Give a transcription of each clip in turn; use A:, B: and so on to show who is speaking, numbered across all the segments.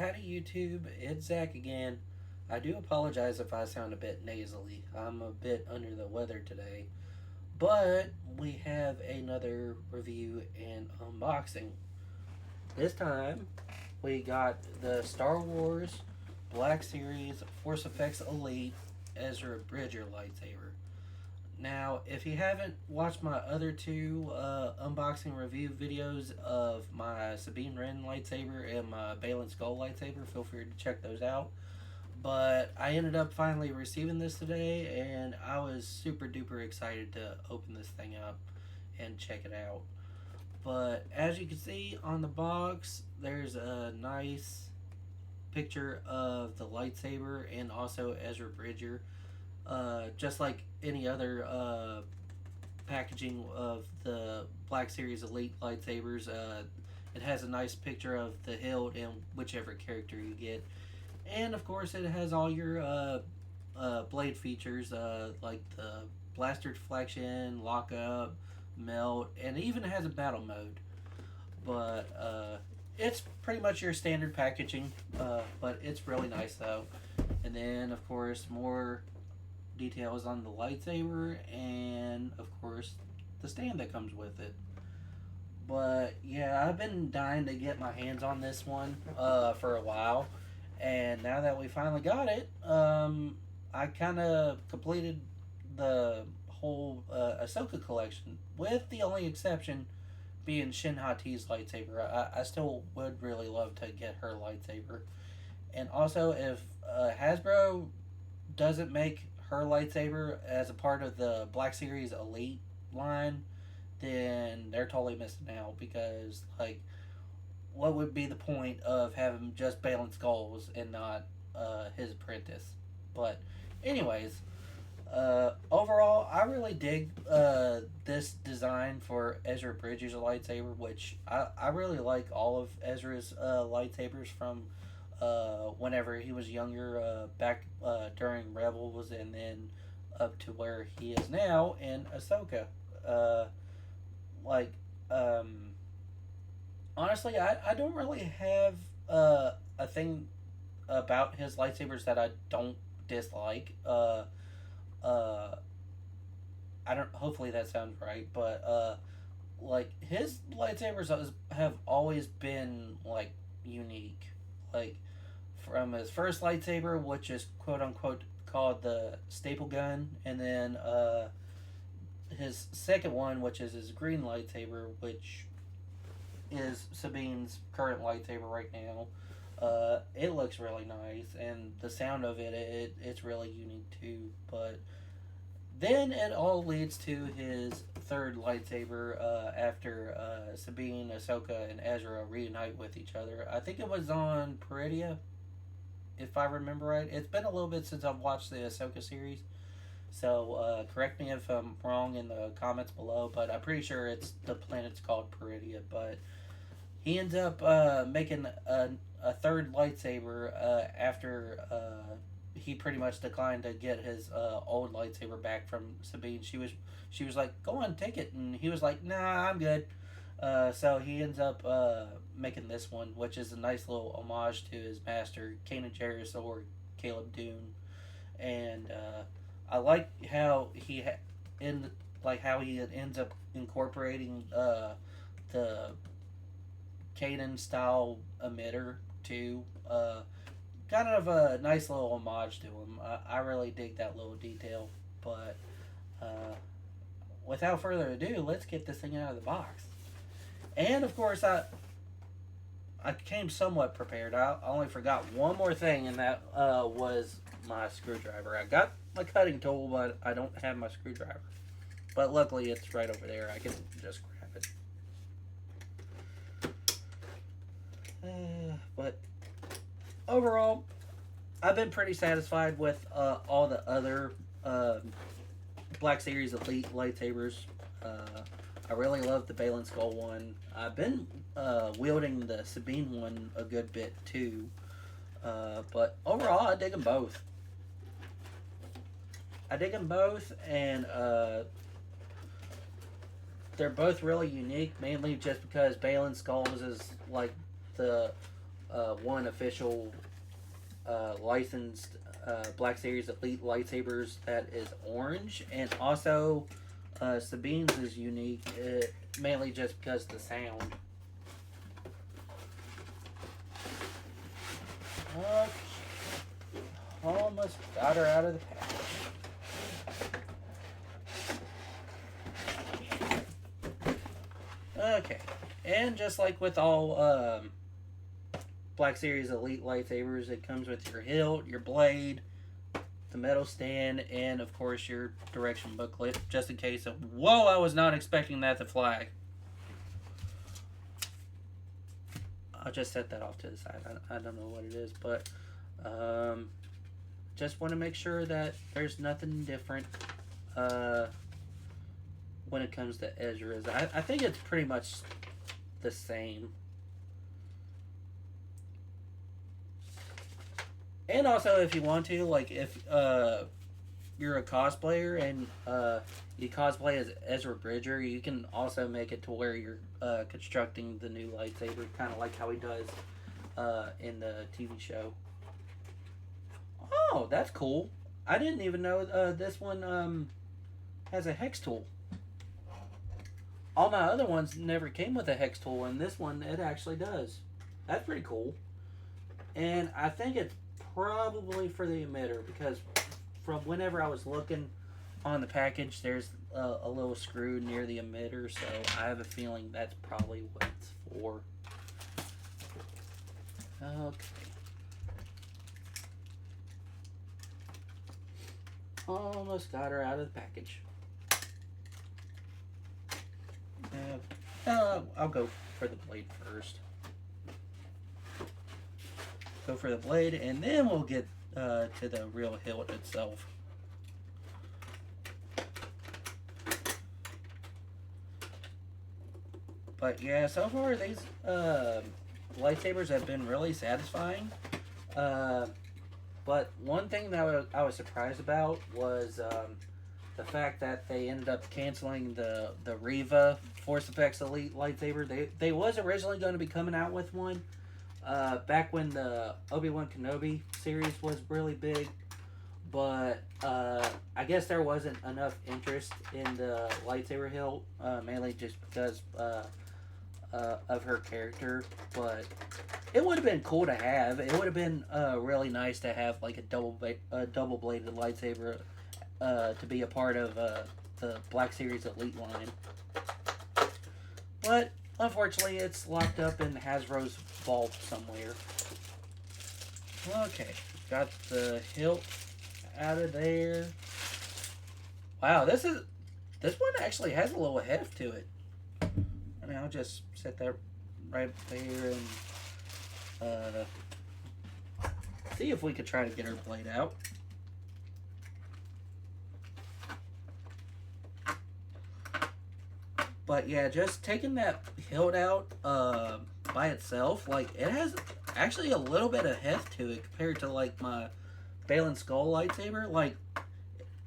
A: Howdy YouTube, it's Zach again. I do apologize if I sound a bit nasally. I'm a bit under the weather today. But we have another review and unboxing. This time we got the Star Wars Black Series Force Effects Elite Ezra Bridger lightsaber. Now, if you haven't watched my other two unboxing review videos of my Sabine Wren lightsaber and my Balin Skull lightsaber, feel free to check those out. But I ended up finally receiving this today, and I was super duper excited to open this thing up and check it out. But as you can see on the box, there's a nice picture of the lightsaber and also Ezra Bridger. Just like any other packaging of the Black Series Elite lightsabers, it has a nice picture of the hilt and whichever character you get. And of course, it has all your blade features like the blaster deflection, lockup, melt, and it even has a battle mode. But it's pretty much your standard packaging, but it's really nice though. And then, of course, more details on the lightsaber and, of course, the stand that comes with it. But yeah, I've been dying to get my hands on this one for a while, and now that we finally got it, I kind of completed the whole Ahsoka collection, with the only exception being Shin Hati's lightsaber. I still would really love to get her lightsaber. And also, if Hasbro doesn't make her lightsaber as a part of the Black Series Elite line, then they're totally missing out, because, like, what would be the point of having just Balin Skulls and not his apprentice? But, anyways, overall, I really dig this design for Ezra Bridger's lightsaber, which I really like all of Ezra's lightsabers from whenever he was younger, back during Rebels, and then up to where he is now in Ahsoka. Like, honestly, I don't really have a thing about his lightsabers that I don't dislike. Uh, I don't. Hopefully that sounds right, but like, his lightsabers have always been like unique. Like, from his first lightsaber, which is quote unquote called the staple gun, and then his second one, which is his green lightsaber, which is Sabine's current lightsaber right now. It looks really nice, and the sound of it's really unique too. But then it all leads to his third lightsaber after Sabine, Ahsoka, and Ezra reunite with each other. I think it was on Peridia, if I remember right. It's been a little bit since I've watched the Ahsoka series, so correct me if I'm wrong in the comments below, but I'm pretty sure the planet's called Peridia. But he ends up making a third lightsaber after he pretty much declined to get his old lightsaber back from Sabine. She was like, "Go on, take it," and he was like, "Nah, I'm good." So he ends up making this one, which is a nice little homage to his master, Kanan Jarrus, or Caleb Dune. And I like how how he ends up incorporating the Kanan style emitter too. Kind of a nice little homage to him. I really dig that little detail. But without further ado, let's get this thing out of the box. And of course, I came somewhat prepared. I only forgot one more thing, and that was my screwdriver. I got my cutting tool, but I don't have my screwdriver. But luckily, it's right over there. I can just grab it. But overall, I've been pretty satisfied with all the other Black Series Elite lightsabers. I really love the Balin Skull one. I've been wielding the Sabine one a good bit too. But overall, I dig them both. And they're both really unique, mainly just because Balin Skulls is like the one official licensed Black Series Elite lightsabers that is orange, and also Sabine's is unique, mainly just because of the sound. Okay. Almost got her out of the package. Okay. And just like with all Black Series Elite lightsabers, it comes with your hilt, your blade, the metal stand, and of course your direction booklet, just in case of, whoa, I was not expecting that to fly. I'll just set that off to the side. I don't know what it is, but just want to make sure that there's nothing different when it comes to Ezra's. I think it's pretty much the same. And also, if you want to, like, if you're a cosplayer and you cosplay as Ezra Bridger, you can also make it to where you're constructing the new lightsaber, kind of like how he does in the TV show. Oh, that's cool. I didn't even know this one has a hex tool. All my other ones never came with a hex tool, and this one, it actually does. That's pretty cool. And I think it's probably for the emitter, because from whenever I was looking on the package, there's a little screw near the emitter, so I have a feeling that's probably what it's for. Okay. Almost got her out of the package. I'll go for the blade first. Go for the blade, and then we'll get to the real hilt itself. But yeah, so far these lightsabers have been really satisfying. But one thing that I was surprised about was the fact that they ended up canceling the Riva Force Effects Elite lightsaber. They was originally going to be coming out with one back when the Obi-Wan Kenobi series was really big, but I guess there wasn't enough interest in the lightsaber hilt, mainly just because of her character. But it would have been cool to have. It would have been really nice to have like a double bladed lightsaber to be a part of the Black Series Elite line. But unfortunately, it's locked up in Hasbro's vault somewhere. Okay, got the hilt out of there. Wow, this one actually has a little heft to it. I mean, I'll just set that right there and see if we could try to get her blade out. But yeah, just taking that hilt out by itself, like, it has actually a little bit of heft to it compared to like my Balin Skull lightsaber. Like,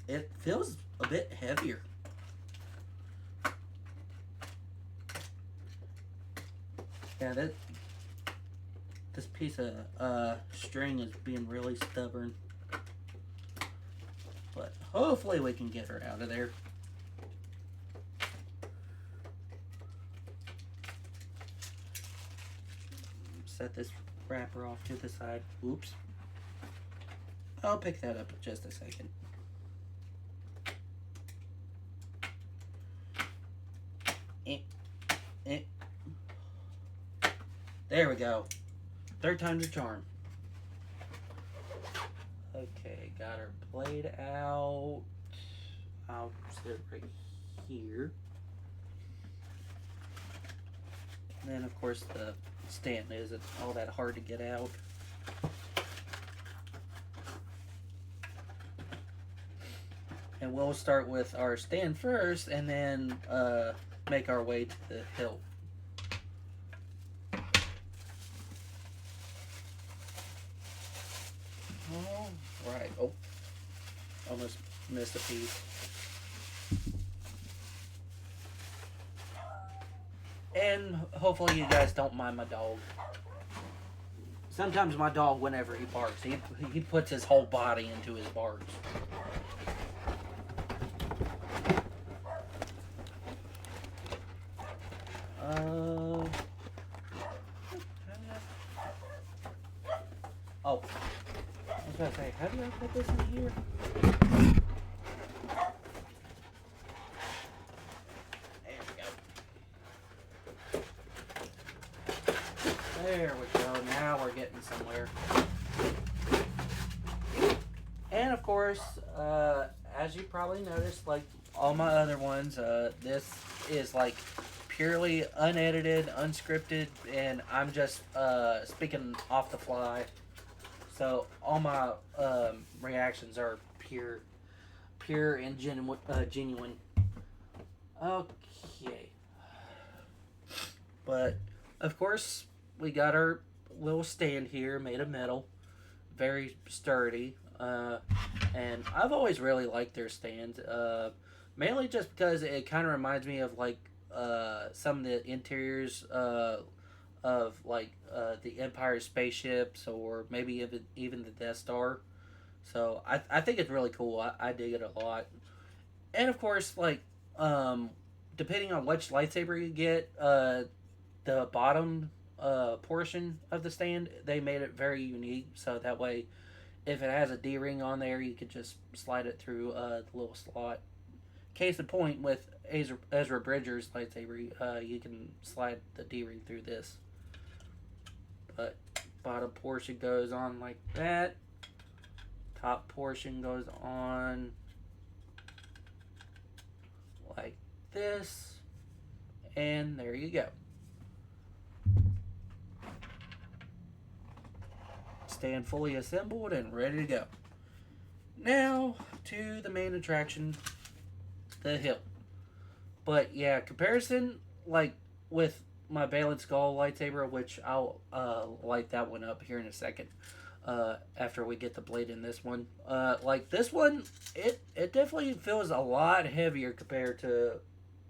A: it feels a bit heavier. Yeah, this piece of string is being really stubborn. But hopefully we can get her out of there. Set this wrapper off to the side. Oops. I'll pick that up in just a second. There we go. Third time's a charm. Okay, got our blade out. I'll set it right here. And then, of course, the stand isn't all that hard to get out. And we'll start with our stand first, and then make our way to the hilt. Alright, oh, almost missed a piece. And hopefully you guys don't mind my dog. Sometimes my dog, whenever he barks, he puts his whole body into his barks. Uh, oh, I was gonna say, how do I put this in here? There we go. There we go. Now we're getting somewhere. And of course, as you probably noticed, like all my other ones, this is like purely unedited, unscripted, and I'm just speaking off the fly. So all my reactions are pure and genuine. Okay, but of course we got our little stand here made of metal, very sturdy. And I've always really liked their stand, mainly just because it kind of reminds me of like some of the interiors of like the Empire spaceships, or maybe even the Death Star. So I think it's really cool. I dig it a lot. And of course, like depending on which lightsaber you get, the bottom portion of the stand, they made it very unique. So that way, if it has a D ring on there, you could just slide it through the little slot. Case in point, with Ezra Bridger's lightsaber, you can slide the D ring through this. But bottom portion goes on like that. Top portion goes on like this. And there you go. Stand fully assembled and ready to go. Now to the main attraction, the hilt. But yeah, comparison, like with my Balin Skull lightsaber, which I'll light that one up here in a second, after we get the blade in this one. Like this one, it definitely feels a lot heavier compared to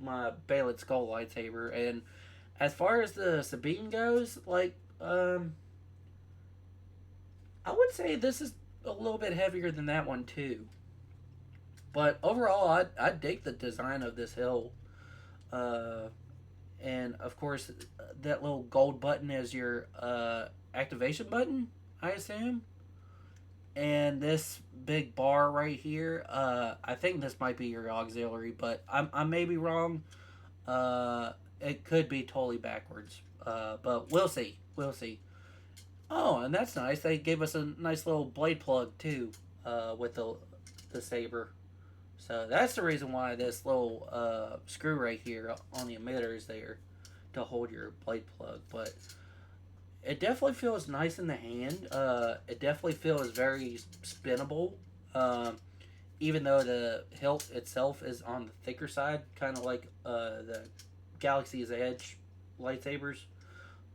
A: my Balin Skull lightsaber. And as far as the Sabine goes, like I would say this is a little bit heavier than that one too. But overall, I dig the design of this hilt. And of course, that little gold button is your activation button, I assume. And this big bar right here, I think this might be your auxiliary, but I may be wrong. It could be totally backwards, but we'll see. We'll see. Oh, and that's nice. They gave us a nice little blade plug too, with the saber. So that's the reason why this little screw right here on the emitter is there to hold your blade plug. But it definitely feels nice in the hand. It definitely feels very spinnable. Even though the hilt itself is on the thicker side, kind of like the Galaxy's Edge lightsabers.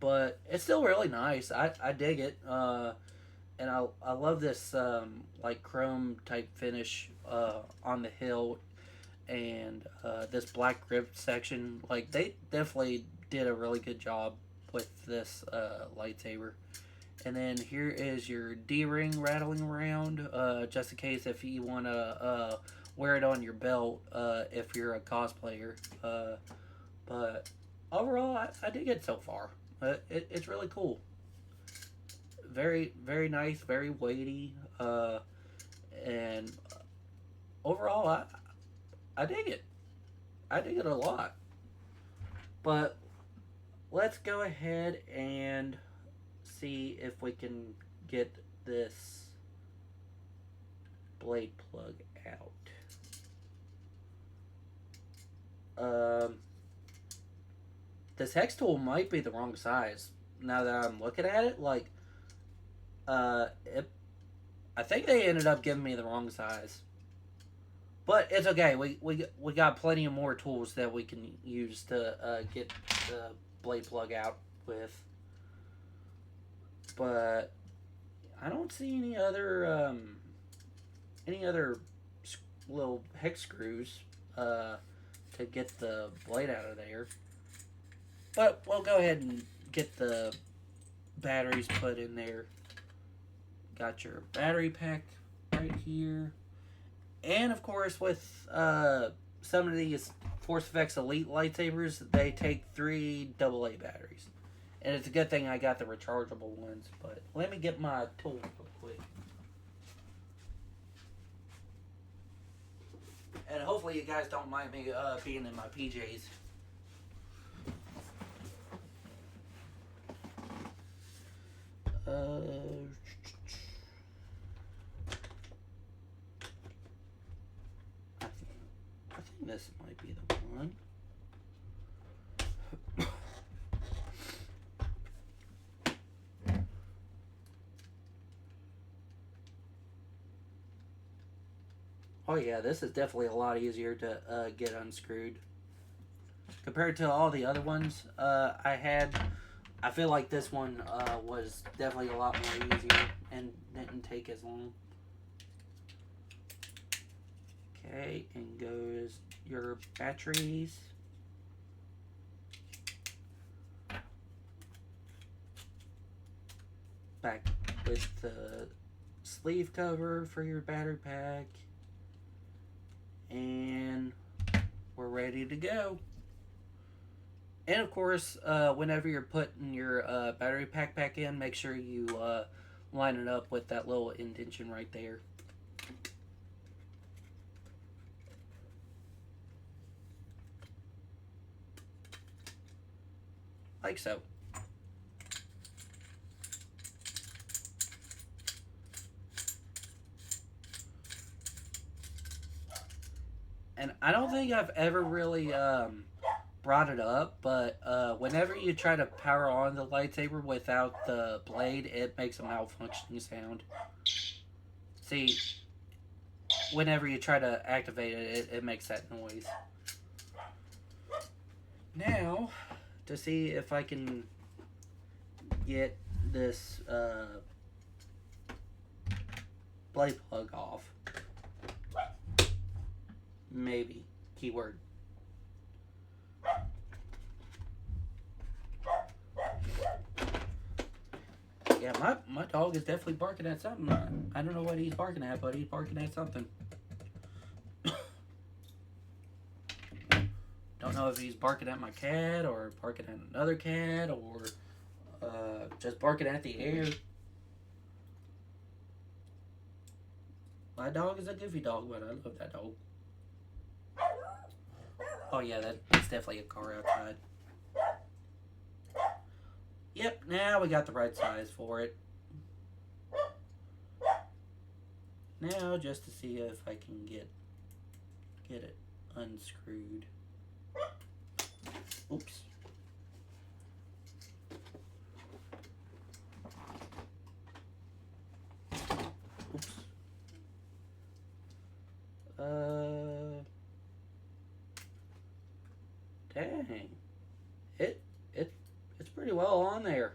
A: But it's still really nice. I dig it. And I love this like chrome type finish on the hilt, and this black grip section. Like they definitely did a really good job with this lightsaber. And then here is your D-ring rattling around, just in case if you want to wear it on your belt if you're a cosplayer. But overall, I dig it so far. It's really cool. Very, very nice, very weighty, and overall, I dig it. I dig it a lot. But let's go ahead and see if we can get this blade plug out. This hex tool might be the wrong size. Now that I'm looking at it, like, I think they ended up giving me the wrong size. But it's okay. We got plenty of more tools that we can use to get the blade plug out with. But I don't see any other little hex screws to get the blade out of there. But we'll go ahead and get the batteries put in there. Got your battery pack right here. And of course, with some of these Force Effects Elite lightsabers, they take 3 AA batteries. And it's a good thing I got the rechargeable ones. But let me get my tool real quick. And hopefully you guys don't mind me being in my PJs. I think this might be the one. Oh yeah, this is definitely a lot easier to get unscrewed. Compared to all the other ones I had, I feel like this one was definitely a lot more easier and didn't take as long. Okay, and goes your batteries. Back with the sleeve cover for your battery pack. And we're ready to go. And of course, whenever you're putting your battery pack back in, make sure you line it up with that little indentation right there. Like so. And I don't think I've ever really brought it up, but whenever you try to power on the lightsaber without the blade, it makes a malfunctioning sound. See, whenever you try to activate it, it makes that noise. Now, to see if I can get this blade plug off. Maybe. Keyword. Yeah, my dog is definitely barking at something. I don't know what he's barking at, but he's barking at something. Don't know if he's barking at my cat, or barking at another cat, or just barking at the air. My dog is a goofy dog, but I love that dog. Oh yeah, that's definitely a car outside. Yep, now we got the right size for it. Now just to see if I can get it unscrewed. Oops. Oops. Dang. It's pretty well on there.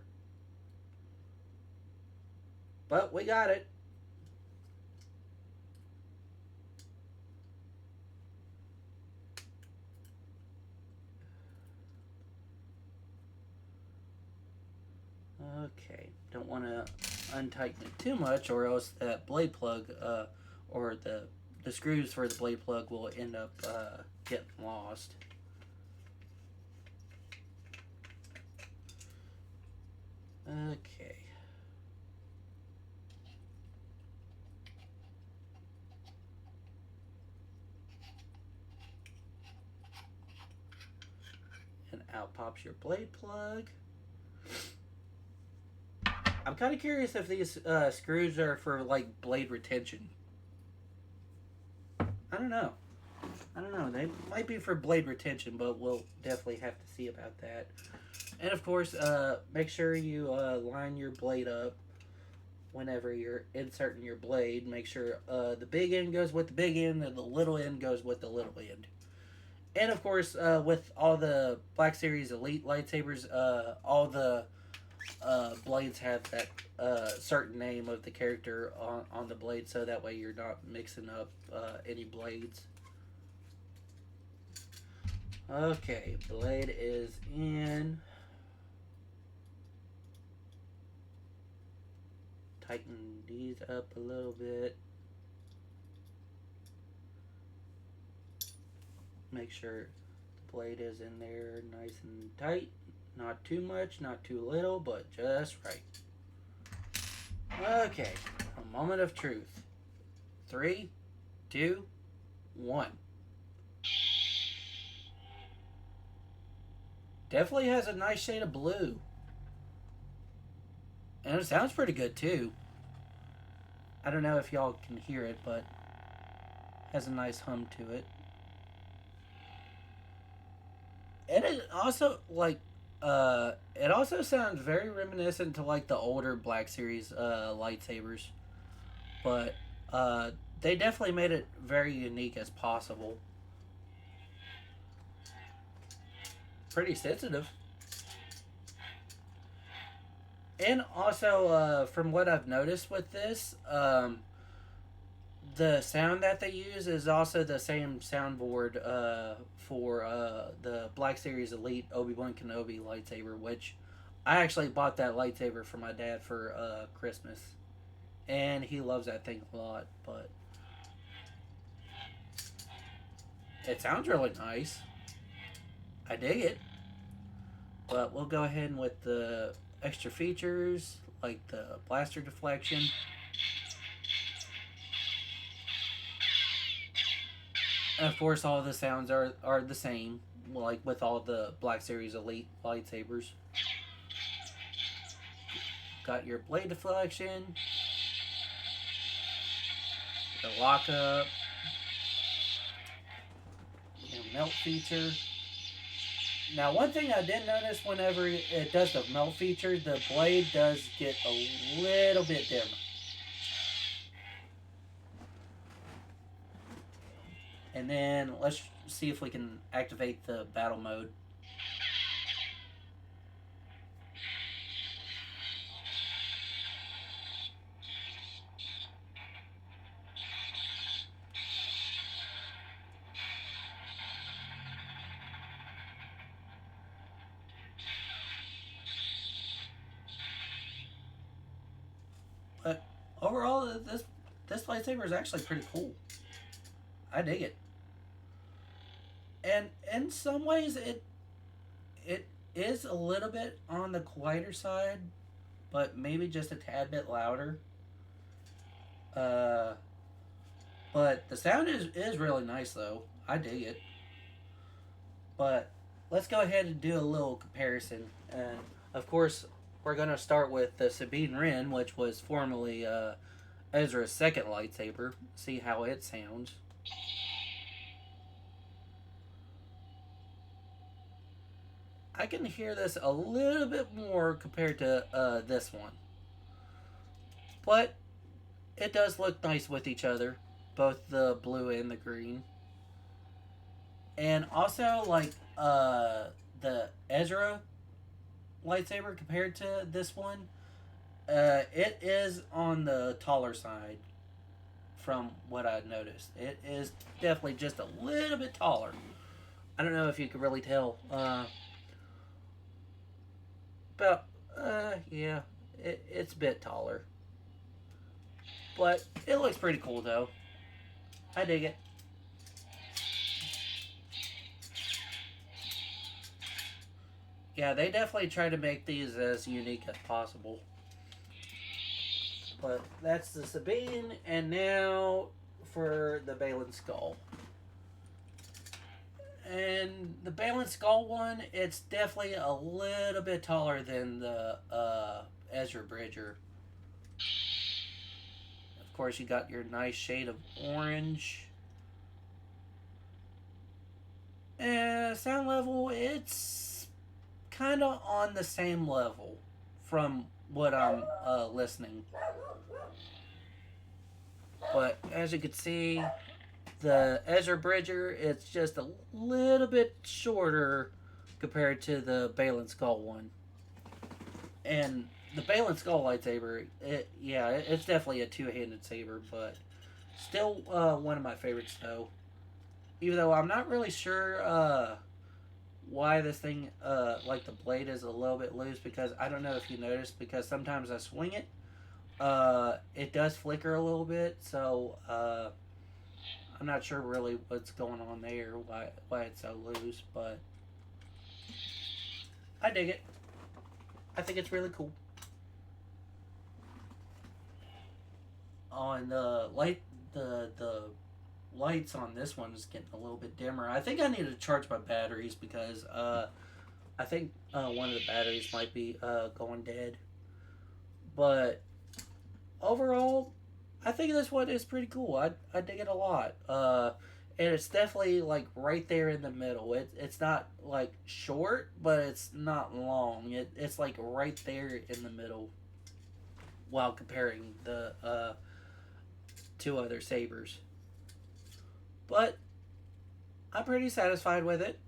A: But we got it. Okay, don't want to untighten it too much, or else that blade plug, or the screws for the blade plug will end up getting lost. Okay. And out pops your blade plug. I'm kind of curious if these screws are for like blade retention. I don't know. They might be for blade retention, but we'll definitely have to see about that. And of course, make sure you line your blade up whenever you're inserting your blade. Make sure the big end goes with the big end and the little end goes with the little end. And of course, with all the Black Series Elite lightsabers, all the blades have that certain name of the character on the blade, so that way you're not mixing up any blades. Okay, blade is in. tighten these up a little bit. Make sure the blade is in there nice and tight. Not too much, not too little, but just right. Okay, a moment of truth. 3, 2, 1. Definitely has a nice shade of blue. And it sounds pretty good too. I don't know if y'all can hear it, but has a nice hum to it. And it also it also sounds very reminiscent to like the older Black Series lightsabers, but they definitely made it very unique as possible. Pretty sensitive. And also, from what I've noticed with this, the sound that they use is also the same soundboard for the Black Series Elite Obi-Wan Kenobi lightsaber, which I actually bought that lightsaber for my dad for Christmas. And he loves that thing a lot, but it sounds really nice. I dig it. But we'll go ahead with the extra features, like the blaster deflection. And of course, all the sounds are the same, like with all the Black Series Elite lightsabers. Got your blade deflection, the lockup, your melt feature. Now, one thing I did notice whenever it does the melt feature, the blade does get a little bit dimmer. And then let's see if we can activate the battle mode. But overall, this lightsaber is actually pretty cool. I dig it. And in some ways, it is a little bit on the quieter side, but maybe just a tad bit louder. Uh, but the sound is really nice though. I dig it. But let's go ahead and do a little comparison. And of course, we're gonna start with the Sabine Wren, which was formerly Ezra's second lightsaber. See how it sounds. I can hear this a little bit more compared to this one. But it does look nice with each other, both the blue and the green. And also, like, the Ezra lightsaber compared to this one, it is on the taller side from what I noticed. It is definitely just a little bit taller. I don't know if you can really tell. But, yeah, it's a bit taller. But it looks pretty cool, though. I dig it. Yeah, they definitely try to make these as unique as possible. But that's the Sabine, and now for the Balin Skull. And the Balin Skull one, it's definitely a little bit taller than the Ezra Bridger. Of course, you got your nice shade of orange. And sound level, it's kind of on the same level from what I'm listening. But as you can see, the Ezra Bridger, it's just a little bit shorter compared to the Balin Skull one. And the Balin Skull lightsaber, it's definitely a two-handed saber, but still one of my favorites though. Even though I'm not really sure why this thing, like the blade is a little bit loose, because I don't know if you noticed, because sometimes I swing it, It does flicker a little bit, so I'm not sure really what's going on there, why it's so loose, but I dig it. I think it's really cool. On the lights on this one is getting a little bit dimmer. I think I need to charge my batteries because I think one of the batteries might be going dead. But overall, I think this one is pretty cool. I dig it a lot. And it's definitely like right there in the middle. It's not like short, but it's not long. It's like right there in the middle while comparing the two other sabers. But I'm pretty satisfied with it.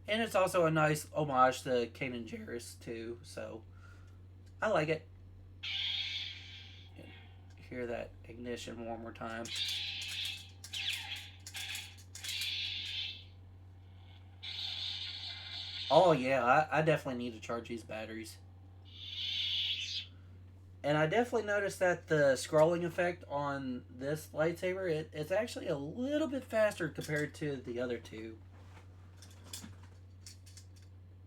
A: And it's also a nice homage to Kanan Jarrus too, so I like it. Hear that ignition one more time. Oh yeah, I definitely need to charge these batteries. And I definitely noticed that the scrolling effect on this lightsaber, it's actually a little bit faster compared to the other two.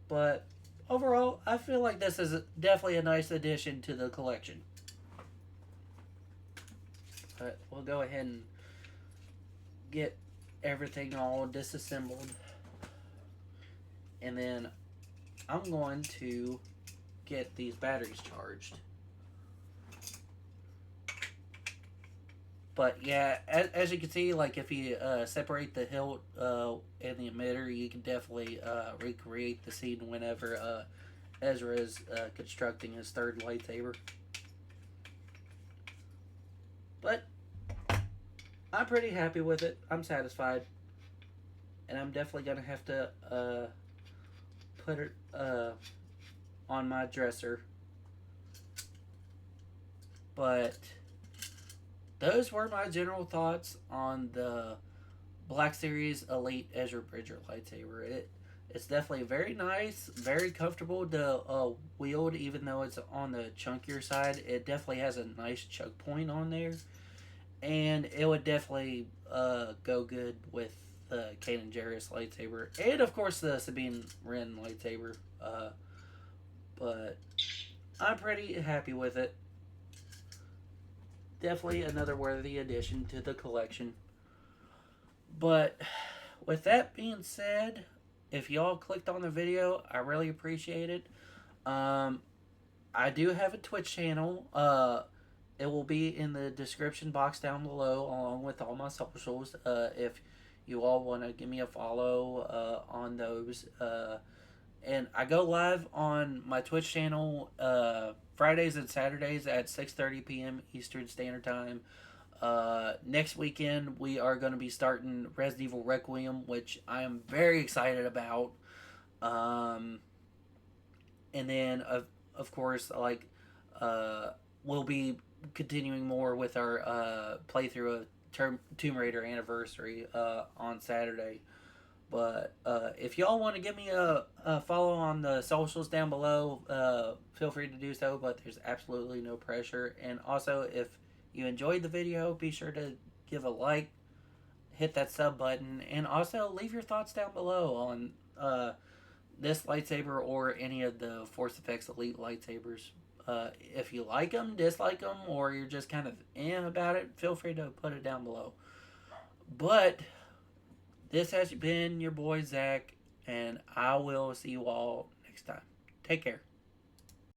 A: But overall, I feel like this is definitely a nice addition to the collection. But we'll go ahead and get everything all disassembled. And then I'm going to get these batteries charged. But yeah, as you can see, like if you separate the hilt and the emitter, you can definitely recreate the scene whenever Ezra is constructing his third lightsaber. But I'm pretty happy with it. I'm satisfied, and I'm definitely gonna have to put it on my dresser. But those were my general thoughts on the Black Series Elite Ezra Bridger lightsaber. It's definitely very nice, very comfortable to wield, even though it's on the chunkier side. It definitely has a nice choke point on there, and it would definitely go good with the Kanan Jarrus lightsaber, and of course the Sabine Wren lightsaber. But I'm pretty happy with it. Definitely another worthy addition to the collection. But with that being said, if y'all clicked on the video, I really appreciate it. Um, I do have a Twitch channel. It will be in the description box down below, along with all my socials. If you all want to give me a follow on those. And I go live on my Twitch channel Fridays and Saturdays at 6:30 p.m. Eastern Standard Time. Next weekend we are going to be starting Resident Evil Requiem, which I am very excited about. Um, and then of course uh, we'll be continuing more with our playthrough of Tomb Raider Anniversary on Saturday. But if y'all want to give me a follow on the socials down below, feel free to do so. But there's absolutely no pressure. And also, if you enjoyed the video, be sure to give a like, hit that sub button, and also leave your thoughts down below on this lightsaber or any of the Force Effects Elite lightsabers. If you like them, dislike them, or you're just kind of about it, feel free to put it down below. But this has been your boy Zach, and I will see you all next time. Take care.